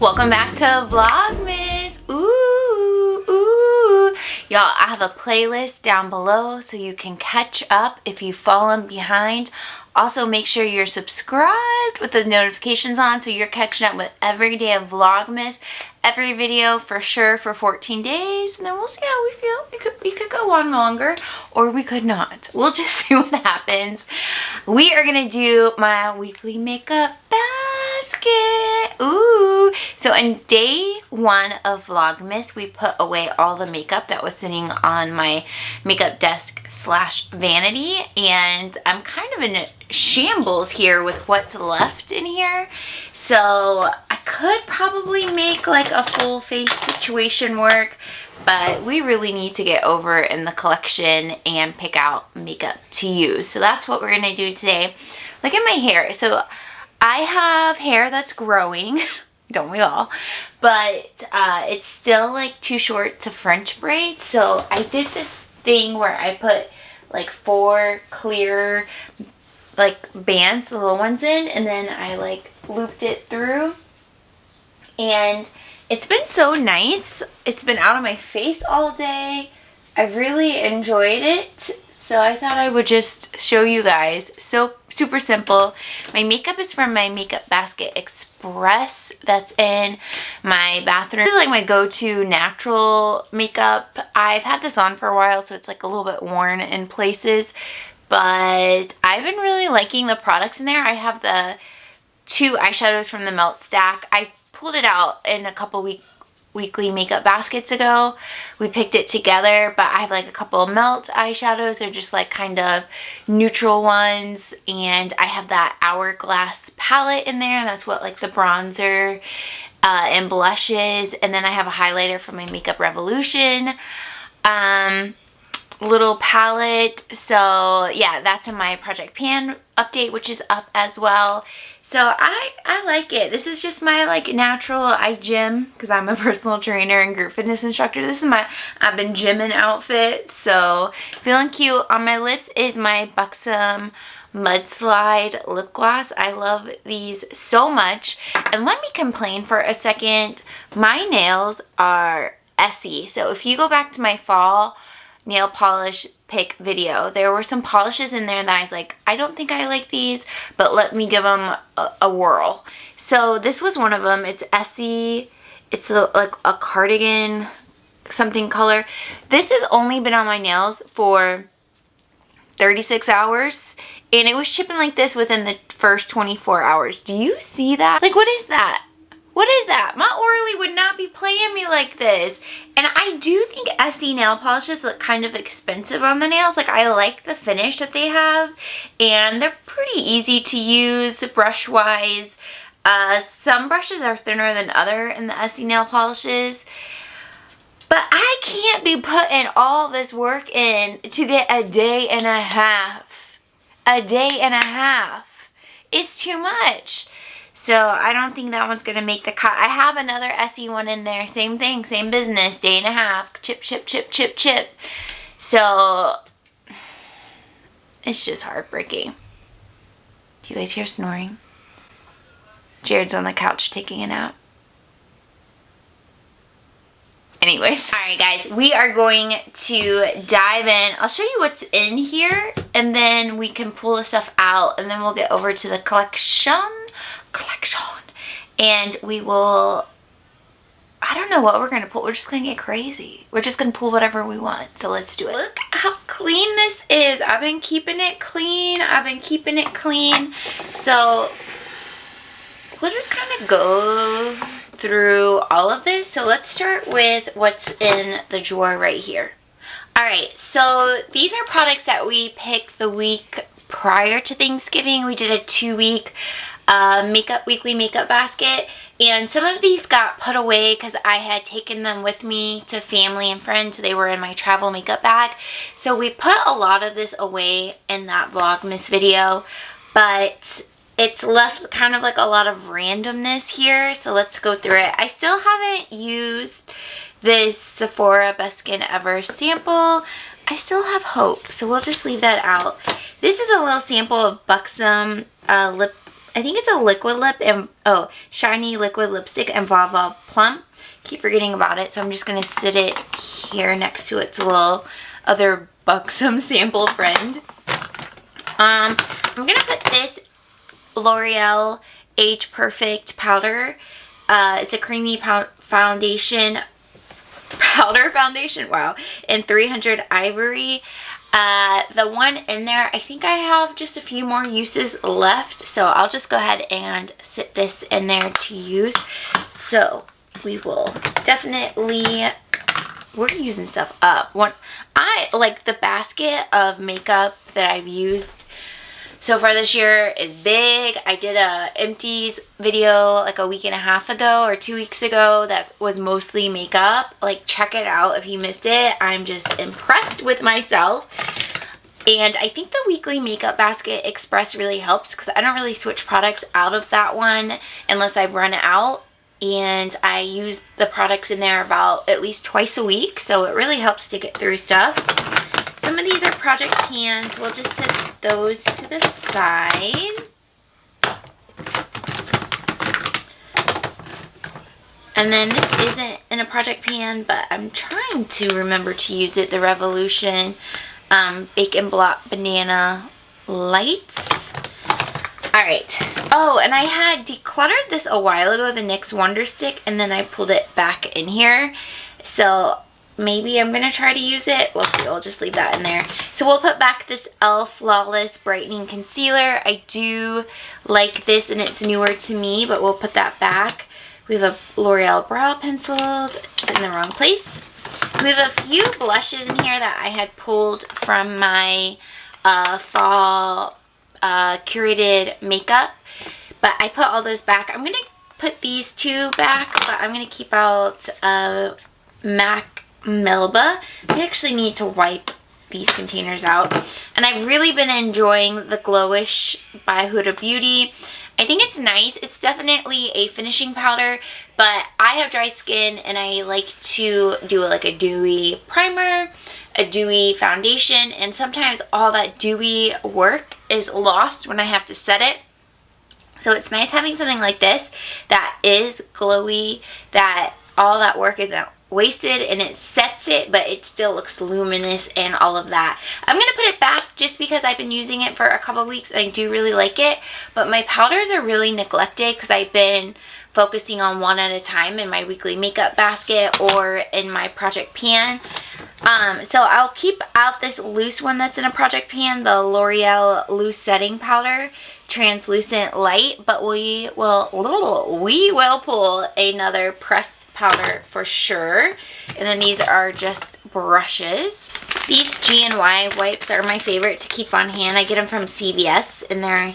Welcome back to Vlogmas. Ooh, ooh. Y'all, I have a playlist down below so you can catch up if you've fallen behind. Also, make sure you're subscribed with the notifications on so you're catching up with every day of Vlogmas. Every video for sure for 14 days. And then we'll see how we feel. We could go on longer or we could not. We'll just see what happens. We are going to do my weekly makeup basket. Ooh. So in day 1 of Vlogmas, we put away all the makeup that was sitting on my makeup desk / vanity. And I'm kind of in a shambles here with what's left in here. So I could probably make like a full face situation work, but we really need to get over in the collection and pick out makeup to use. So that's what we're gonna do today. Look at my hair. So I have hair that's growing, don't we all? But it's still like too short to French braid. So I did this thing where I put like 4 clear like bands, the little ones in, and then I like looped it through, and it's been so nice. It's been out of my face all day. I really enjoyed it, so I thought I would just show you guys. So super simple. My makeup is from my Makeup Basket Express that's in my bathroom. This is like my go-to natural makeup. I've had this on for a while, so it's like a little bit worn in places, but I've been really liking the products in there. I have the 2 eyeshadows from the Melt Stack. I pulled it out in a couple weekly makeup baskets ago. We picked it together, but I have like a couple of Melt eyeshadows. They're just like kind of neutral ones, and I have that Hourglass palette in there. That's what like the bronzer and blushes, and then I have a highlighter from my Makeup Revolution little palette. So yeah, that's in my Project Pan update, which is up as well. So I like it. This is just my like natural, I gym because I'm a personal trainer and group fitness instructor. This is my I've been gymming outfit, so feeling cute. On my lips is my Buxom Mudslide lip gloss. I love these so much. And let me complain for a second. My nails are Essie. So if you go back to my fall nail polish pick video, there were some polishes in there that I was like, I don't think I like these, but let me give them a whirl. So this was one of them. It's Essie. It's like a cardigan something color. This has only been on my nails for 36 hours, and it was chipping like this within the first 24 hours. Do you see that? Like, what is that? What is that? My Orly would not be playing me like this. And I do think Essie nail polishes look kind of expensive on the nails. Like, I like the finish that they have, and they're pretty easy to use brush wise. Some brushes are thinner than other in the Essie nail polishes. But I can't be putting all this work in to get a day and a half. A day and a half. It's too much. So I don't think that one's going to make the cut. I have another Essie one in there. Same thing, same business. Day and a half. Chip, chip, chip, chip, chip. So it's just heartbreaking. Do you guys hear snoring? Jared's on the couch taking a nap. Anyways, alright guys, we are going to dive in. I'll show you what's in here, and then we can pull the stuff out, and then we'll get over to the collection, and we will, I don't know what we're going to pull. We're just going to get crazy. We're just going to pull whatever we want, so let's do it. Look how clean this is. I've been keeping it clean. So we'll just kind of go through all of this. So let's start with what's in the drawer right here. Alright, so these are products that we picked the week prior to Thanksgiving. We did a 2-week weekly makeup basket, and some of these got put away because I had taken them with me to family and friends, so they were in my travel makeup bag. So we put a lot of this away in that Vlogmas video, but it's left kind of like a lot of randomness here, so let's go through it. I still haven't used this Sephora Best Skin Ever sample. I still have hope, so we'll just leave that out. This is a little sample of Buxom lip I think it's a liquid lip and, oh, shiny liquid lipstick and Vava Plump. Keep forgetting about it, so I'm just going to sit it here next to its little other buxom sample friend. I'm going to put this L'Oreal Age Perfect powder. It's a creamy powder foundation, wow, in 300 Ivory. The one in there, I think I have just a few more uses left, so I'll just go ahead and sit this in there to use. So we will definitely, we're using stuff up. I like the basket of makeup that I've used so far this year is big. I did a empties video like a week and a half ago or 2 weeks ago that was mostly makeup. Like, check it out if you missed it. I'm just impressed with myself. And I think the weekly makeup basket express really helps because I don't really switch products out of that one unless I've run out. And I use the products in there about at least twice a week, so it really helps to get through stuff. Some of these are project pans. We'll just set those to the side. And then this isn't in a project pan, but I'm trying to remember to use it. The Revolution Bacon Block Banana Lights. Alright. Oh, and I had decluttered this a while ago, the NYX Wonder Stick, and then I pulled it back in here. So maybe I'm going to try to use it. We'll see. I'll just leave that in there. So we'll put back this e.l.f. Flawless Brightening Concealer. I do like this, and it's newer to me, but we'll put that back. We have a L'Oreal Brow Pencil. It's in the wrong place. We have a few blushes in here that I had pulled from my fall curated makeup, but I put all those back. I'm going to put these two back, but I'm going to keep out MAC Melba. I actually need to wipe these containers out. And I've really been enjoying the Glowish by Huda Beauty. I think it's nice. It's definitely a finishing powder, but I have dry skin and I like to do like a dewy primer, a dewy foundation, and sometimes all that dewy work is lost when I have to set it. So it's nice having something like this that is glowy, that all that work isn't wasted and it sets it, but it still looks luminous and all of that. I'm going to put it back just because I've been using it for a couple weeks and I do really like it, but my powders are really neglected because I've been focusing on one at a time in my weekly makeup basket or in my project pan. So I'll keep out this loose one that's in a project pan, the L'Oreal Loose Setting Powder, Translucent Light, but we will pull another pressed powder for sure. And then these are just brushes. These GNY wipes are my favorite to keep on hand. I get them from CVS and they're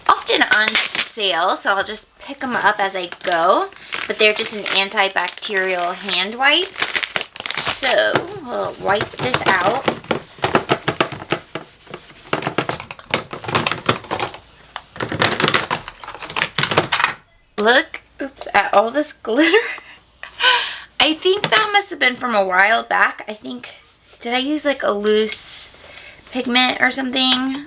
often on sale, so I'll just pick them up as I go. But they're just an antibacterial hand wipe. So we'll wipe this out. Look, oops, at all this glitter. I think that must have been from a while back. I think, did I use like a loose pigment or something?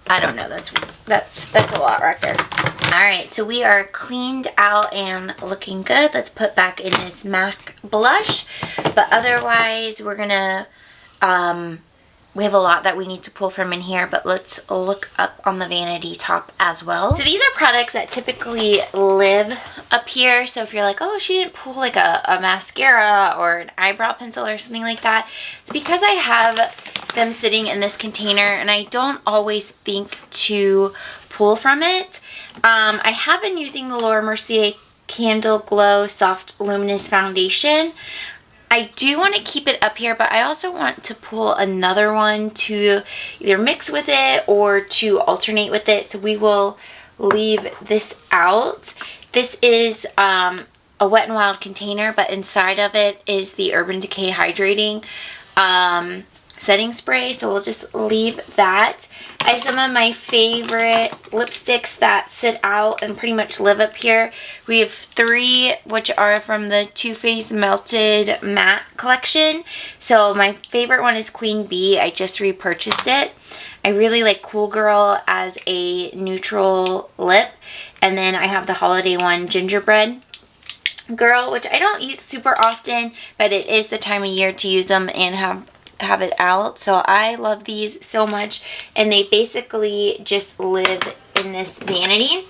I don't know. That's a lot right there. Alright, so we are cleaned out and looking good. Let's put back in this MAC blush. But otherwise, we're gonna, we have a lot that we need to pull from in here, but let's look up on the vanity top as well. So these are products that typically live up here. So if you're like, oh, she didn't pull like a mascara or an eyebrow pencil or something like that, it's because I have them sitting in this container and I don't always think to pull from it. I have been using the Laura Mercier Candle Glow Soft Luminous Foundation. I do want to keep it up here, but I also want to pull another one to either mix with it or to alternate with it. So we will leave this out. This is a Wet n Wild container, but inside of it is the Urban Decay Hydrating setting spray, so we'll just leave that. I have some of my favorite lipsticks that sit out and pretty much live up here. We have 3, which are from the Too Faced Melted Matte collection. So my favorite one is Queen Bee. I just repurchased it. I really like Cool Girl as a neutral lip. And then I have the holiday one, Gingerbread Girl, which I don't use super often, but it is the time of year to use them and have it out. So I love these so much, and they basically just live in this vanity.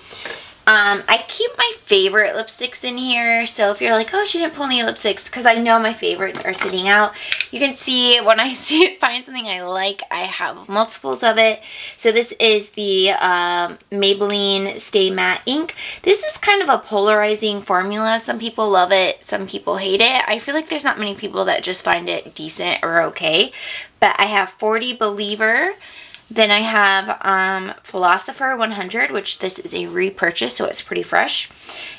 I keep my favorite lipsticks in here, so if you're like, oh, she didn't pull any lipsticks, because I know my favorites are sitting out. You can see when I find something I like, I have multiples of it. So this is the Maybelline Stay Matte Ink. This is kind of a polarizing formula. Some people love it, some people hate it. I feel like there's not many people that just find it decent or okay. But I have 40 Believer. Then I have Philosopher 100, which this is a repurchase, so it's pretty fresh.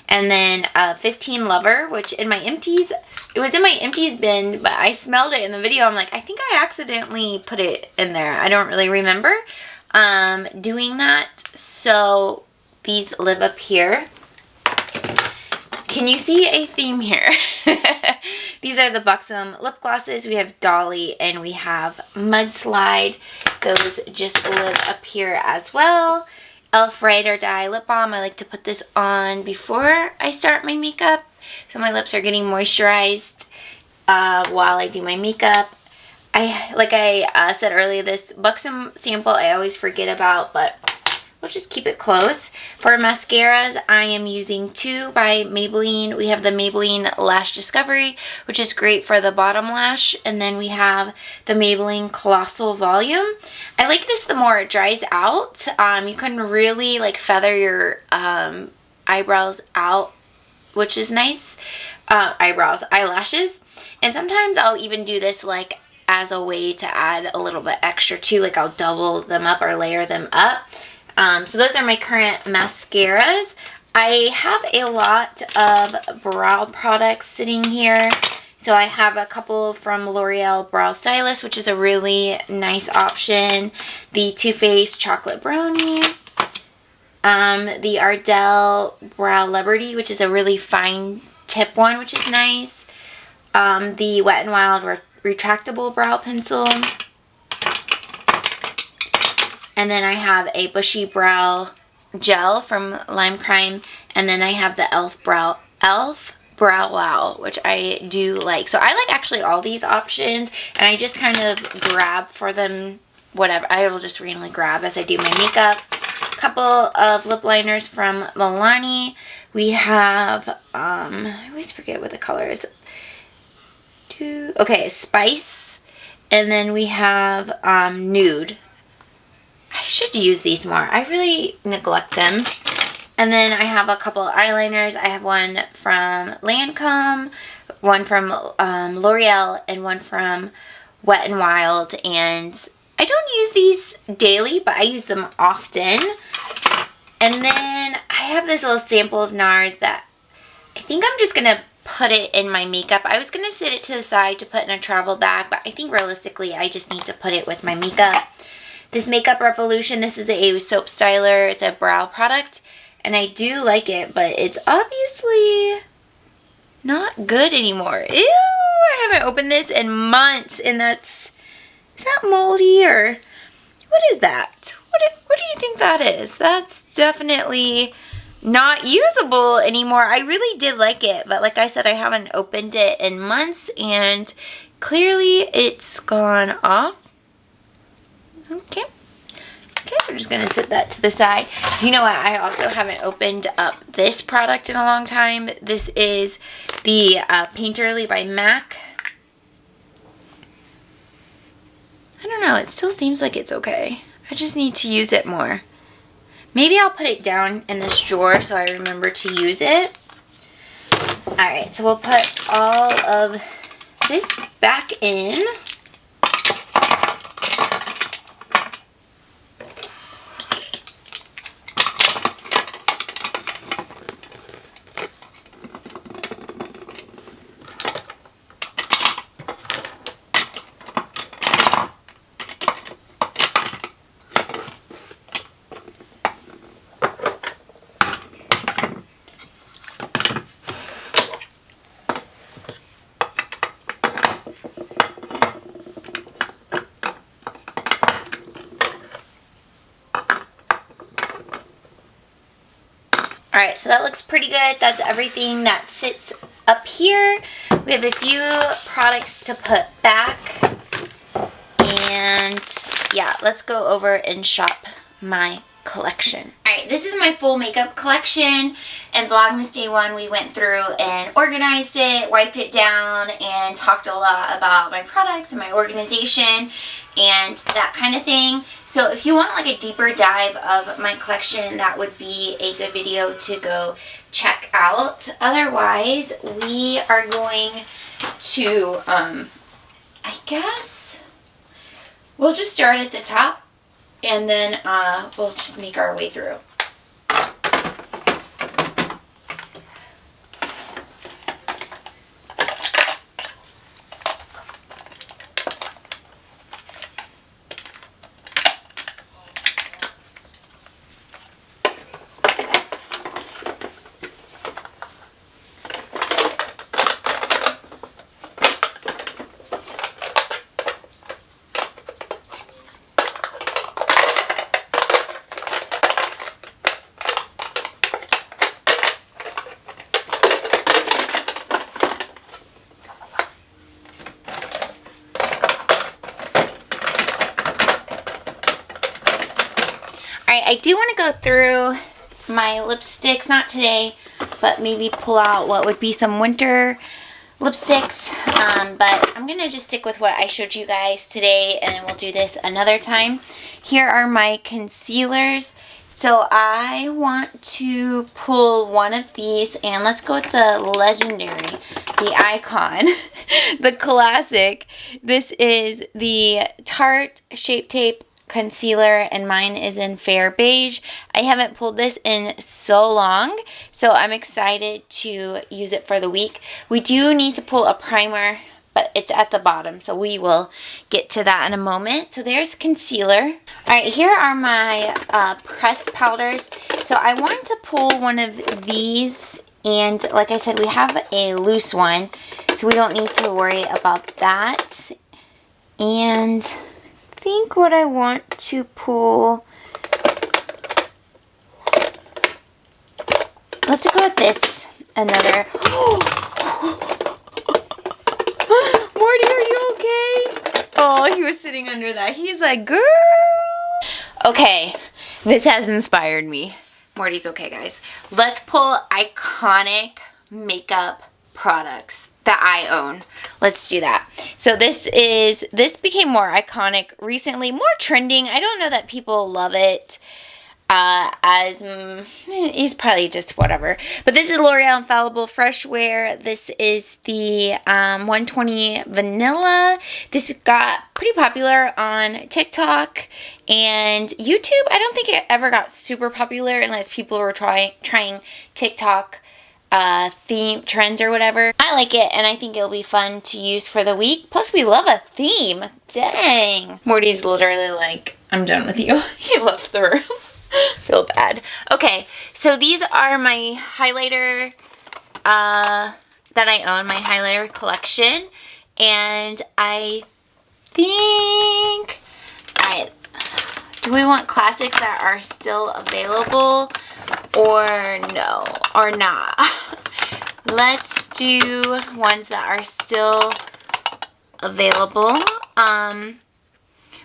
And then 15 Lover, which in my empties, it was in my empties bin, but I smelled it in the video. I'm like, I think I accidentally put it in there. I don't really remember doing that. So these live up here. Can you see a theme here? These are the Buxom lip glosses. We have Dolly and we have Mudslide. Those just live up here as well. e.l.f. Ride or Die lip balm. I like to put this on before I start my makeup, so my lips are getting moisturized while I do my makeup. Like I said earlier, this Buxom sample I always forget about, but we'll just keep it close. For mascaras, I am using 2 by Maybelline. We have the Maybelline Lash Discovery, which is great for the bottom lash. And then we have the Maybelline Colossal Volume. I like this the more it dries out. You can really like feather your eyebrows out, which is nice. Eyelashes. And sometimes I'll even do this like as a way to add a little bit extra too. Like I'll double them up or layer them up. So those are my current mascaras. I have a lot of brow products sitting here. So I have a couple from L'Oreal Brow Stylist, which is a really nice option. The Too Faced Chocolate Brownie. The Ardell Brow Liberty, which is a really fine tip one, which is nice. The Wet n Wild Retractable Brow Pencil. And then I have a Bushy Brow Gel from Lime Crime. And then I have the e.l.f. Brow Wow, which I do like. So I like actually all these options. And I just kind of grab for them whatever. I will just randomly grab as I do my makeup. A couple of lip liners from Milani. We have, I always forget what the color is. Okay, Spice. And then we have Nude. I should use these more. I really neglect them. And then I have a couple of eyeliners. I have one from Lancome, one from L'Oreal, and one from Wet n Wild. And I don't use these daily, but I use them often. And then I have this little sample of NARS that I think I'm just going to put it in my makeup. I was going to set it to the side to put in a travel bag, but I think realistically I just need to put it with my makeup. This Makeup Revolution, this is a soap styler. It's a brow product, and I do like it, but it's obviously not good anymore. Ew, I haven't opened this in months, and is that moldy, or what is that? What do you think that is? That's definitely not usable anymore. I really did like it, but like I said, I haven't opened it in months, and clearly it's gone off. Okay, we're just going to set that to the side. You know what? I also haven't opened up this product in a long time. This is the Painterly by MAC. I don't know. It still seems like it's okay. I just need to use it more. Maybe I'll put it down in this drawer so I remember to use it. Alright, so we'll put all of this back in. Alright, so that looks pretty good. That's everything that sits up here. We have a few products to put back. And yeah, let's go over and shop my collection. Alright, this is my full makeup collection. And Vlogmas Day 1, we went through and organized it, wiped it down, and talked a lot about my products and my organization and that kind of thing. So if you want like a deeper dive of my collection, that would be a good video to go check out. Otherwise, we are going to, I guess, we'll just start at the top and then we'll just make our way through. I do want to go through my lipsticks, not today, but maybe pull out what would be some winter lipsticks. But I'm going to just stick with what I showed you guys today, and then we'll do this another time. Here are my concealers. So I want to pull one of these, and let's go with the legendary, the icon, the classic. This is the Tarte Shape Tape concealer, and mine is in fair beige. I haven't pulled this in so long, so I'm excited to use it for the week. We do need to pull a primer, but it's at the bottom, so we will get to that in a moment. So there's concealer. Alright, here are my pressed powders. So I wanted to pull one of these, and like I said, we have a loose one, so we don't need to worry about that. And I think what I want to pull, let's go with this, another. Morty, are you okay? Oh, he was sitting under that. He's like, girl. Okay, this has inspired me. Morty's okay, guys. Let's pull iconic makeup products that I own. Let's do that. So this became more iconic recently, more trending. I don't know that people love it he's probably just whatever. But this is L'Oreal Infallible Fresh Wear. This is the 120 Vanilla. This got pretty popular on TikTok and YouTube. I don't think it ever got super popular unless people were trying TikTok theme trends or whatever. I like it, and I think it'll be fun to use for the week. Plus, we love a theme. Dang. Morty's literally like, I'm done with you. He left the room. Feel bad. Okay, so these are my highlighter that I own, my highlighter collection, and I think, do we want classics that are still available or no, or not? Let's do ones that are still available.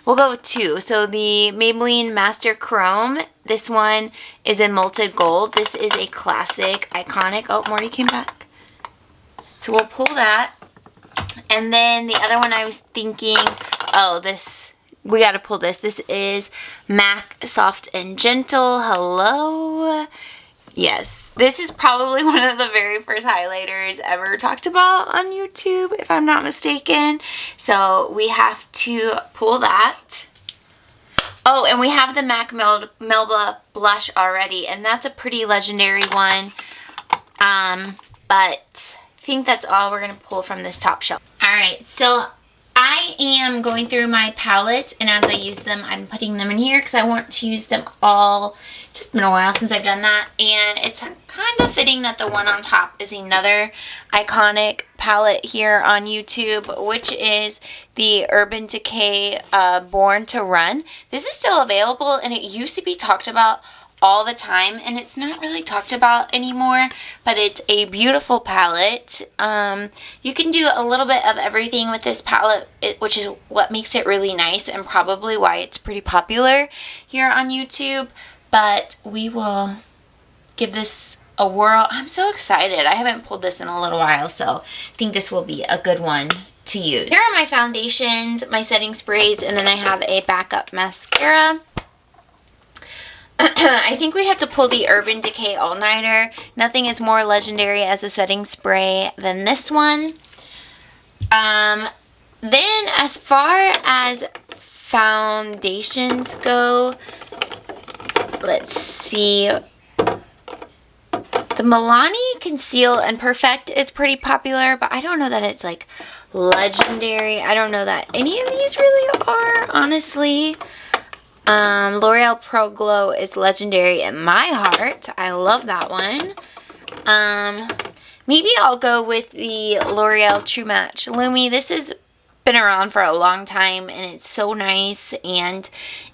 We'll go with two. So the Maybelline Master Chrome, this one is in Molted Gold. This is a classic, iconic. Oh, Morty came back. So we'll pull that. And then the other one I was thinking, oh, this, we got to pull this. This is MAC Soft and Gentle. Hello. Yes, this is probably one of the very first highlighters ever talked about on YouTube, if I'm not mistaken. So we have to pull that. Oh, and we have the MAC Melba blush already, and that's a pretty legendary one. But I think that's all we're going to pull from this top shelf. Alright, so I am going through my palette, and as I use them, I'm putting them in here because I want to use them all. Just been a while since I've done that, and it's kind of fitting that the one on top is another iconic palette here on YouTube, which is the Urban Decay Born to Run. This is still available, and it used to be talked about all the time, and it's not really talked about anymore, but it's a beautiful palette. You can do a little bit of everything with this palette, which is what makes it really nice and probably why it's pretty popular here on YouTube. But we will give this a whirl. I'm so excited. I haven't pulled this in a little while, so I think this will be a good one to use. Here are my foundations, my setting sprays, and then I have a backup mascara. I think we have to pull the Urban Decay All-Nighter. Nothing is more legendary as a setting spray than this one. Then as far as foundations go, let's see. The Milani Conceal and Perfect is pretty popular, but I don't know that it's like legendary. I don't know that any of these really are, honestly. L'Oreal Pro Glow is legendary in my heart. I love that one. Maybe I'll go with the L'Oreal True Match Lumi. This has been around for a long time and it's so nice, and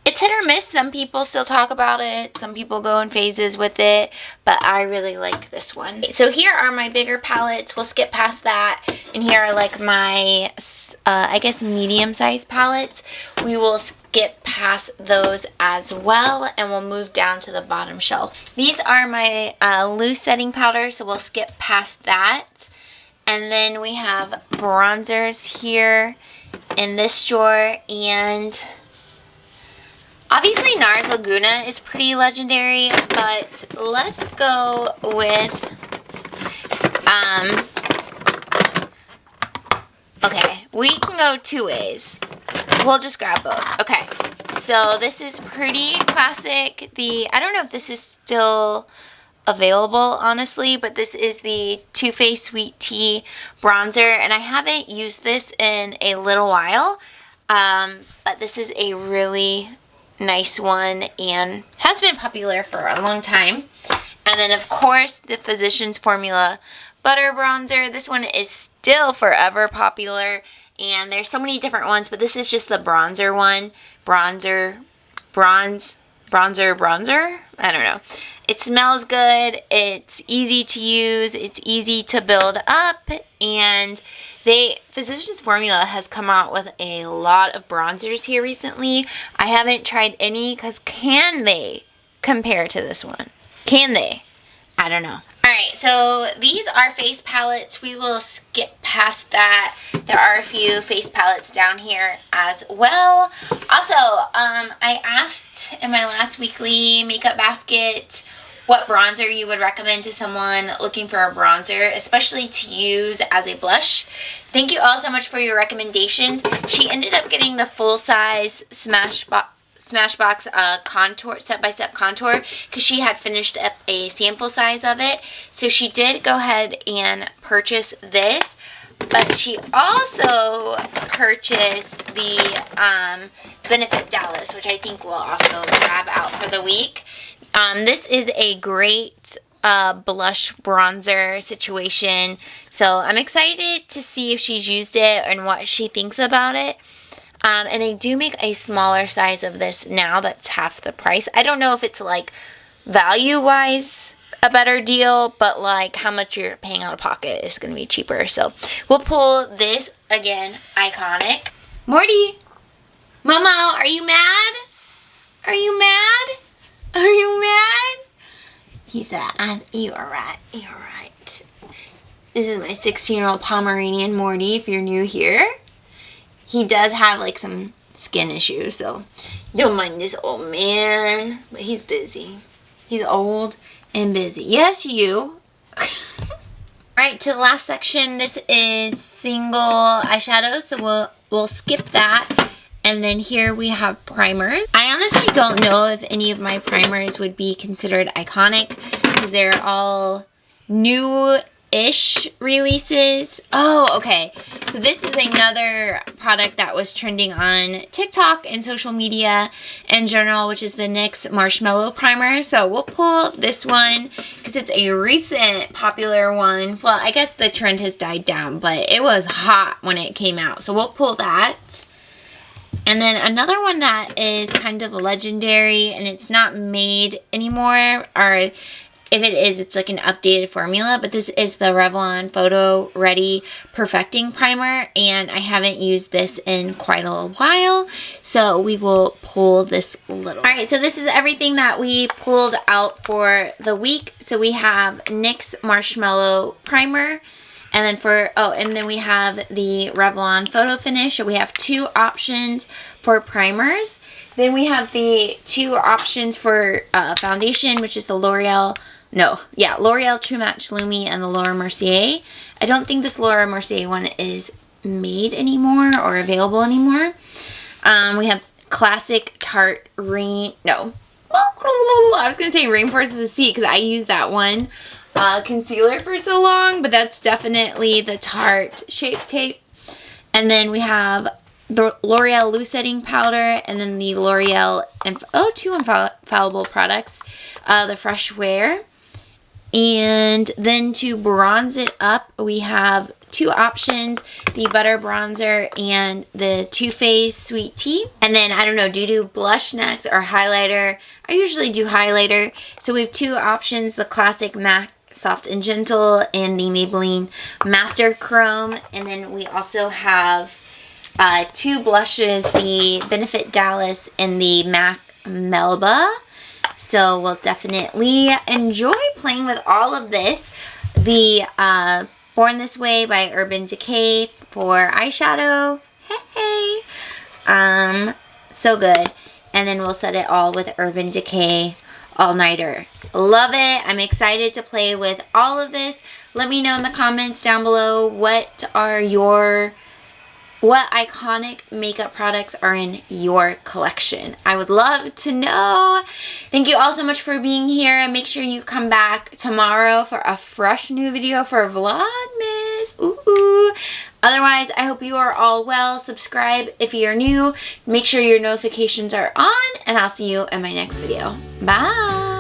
it's hit or miss. Some people still talk about it. Some people go in phases with it, but I really like this one. So here are my bigger palettes. We'll skip past that. And here are like my, I guess, medium-sized palettes. We will skip past those as well, and we'll move down to the bottom shelf. These are my loose setting powder, so we'll skip past that. And then we have bronzers here in this drawer, and obviously NARS Laguna is pretty legendary, but let's go with, okay, we can go two ways. We'll just grab both. Okay, so this is pretty classic. I don't know if this is still available, honestly, but this is the Too Faced Sweet Tea bronzer, and I haven't used this in a little while, but this is a really nice one and has been popular for a long time. And then of course the Physicians Formula Butter Bronzer. This one is still forever popular, and there's so many different ones, but this is just the bronzer one. Bronzer. I don't know. It smells good, it's easy to use, it's easy to build up, and Physicians Formula has come out with a lot of bronzers here recently. I haven't tried any because can they compare to this one? Can they? I don't know. Alright, so these are face palettes. We will skip past that. There are a few face palettes down here as well. Also, I asked in my last weekly makeup basket what bronzer you would recommend to someone looking for a bronzer, especially to use as a blush. Thank you all so much for your recommendations. She ended up getting the full-size Smashbox contour, step-by-step contour, because she had finished up a sample size of it. So she did go ahead and purchase this, but she also purchased the Benefit Dallas, which I think we'll also grab out for the week. This is a great blush bronzer situation, so I'm excited to see if she's used it and what she thinks about it. And they do make a smaller size of this now that's half the price. I don't know if it's like value-wise a better deal, but like how much you're paying out of pocket is going to be cheaper. So we'll pull this again, iconic. Morty, Momo, are you mad? Are you mad? Are you mad? He said, you're right. You're right. This is my 16-year-old Pomeranian, Morty, if you're new here. He does have like some skin issues, so don't mind this old man, but he's busy. He's old and busy. Yes, you. Alright, to the last section. This is single eyeshadow, so we'll skip that. And then here we have primers. I honestly don't know if any of my primers would be considered iconic because they're all new-ish releases. Oh, okay. So this is another product that was trending on TikTok and social media in general, which is the NYX Marshmallow Primer. So we'll pull this one because it's a recent popular one. Well, I guess the trend has died down, but it was hot when it came out. So we'll pull that. And then another one that is kind of legendary and it's not made anymore, or if it is, it's like an updated formula, but this is the Revlon Photo Ready Perfecting Primer, and I haven't used this in quite a while, so we will pull this little. All right, so this is everything that we pulled out for the week. So we have NYX Marshmallow Primer, and then and then we have the Revlon Photo Finish. So we have 2 options for primers. Then we have the 2 options for foundation, which is the L'Oreal True Match Lumi and the Laura Mercier. I don't think this Laura Mercier one is made anymore or available anymore. We have Classic Tarte I was going to say Rainforest of the Sea because I used that one concealer for so long, but that's definitely the Tarte Shape Tape. And then we have the L'Oreal Loose Setting Powder, and then the L'Oreal 2 infallible products, the Fresh Wear. And then to bronze it up, we have 2 options, the Butter Bronzer and the Too Faced Sweet Tea. And then, I don't know, do you do blush next or highlighter? I usually do highlighter. So we have 2 options, the Classic MAC Soft and Gentle and the Maybelline Master Chrome. And then we also have 2 blushes, the Benefit Dallas and the MAC Melba. So we'll definitely enjoy playing with all of this. The Born This Way by Urban Decay for eyeshadow. Hey. So good. And then we'll set it all with Urban Decay All Nighter. Love it. I'm excited to play with all of this. Let me know in the comments down below what iconic makeup products are in your collection. I would love to know. Thank you all so much for being here, and make sure you come back tomorrow for a fresh new video for Vlogmas. Ooh. Otherwise, I hope you are all well. Subscribe if you're new. Make sure your notifications are on, and I'll see you in my next video. Bye.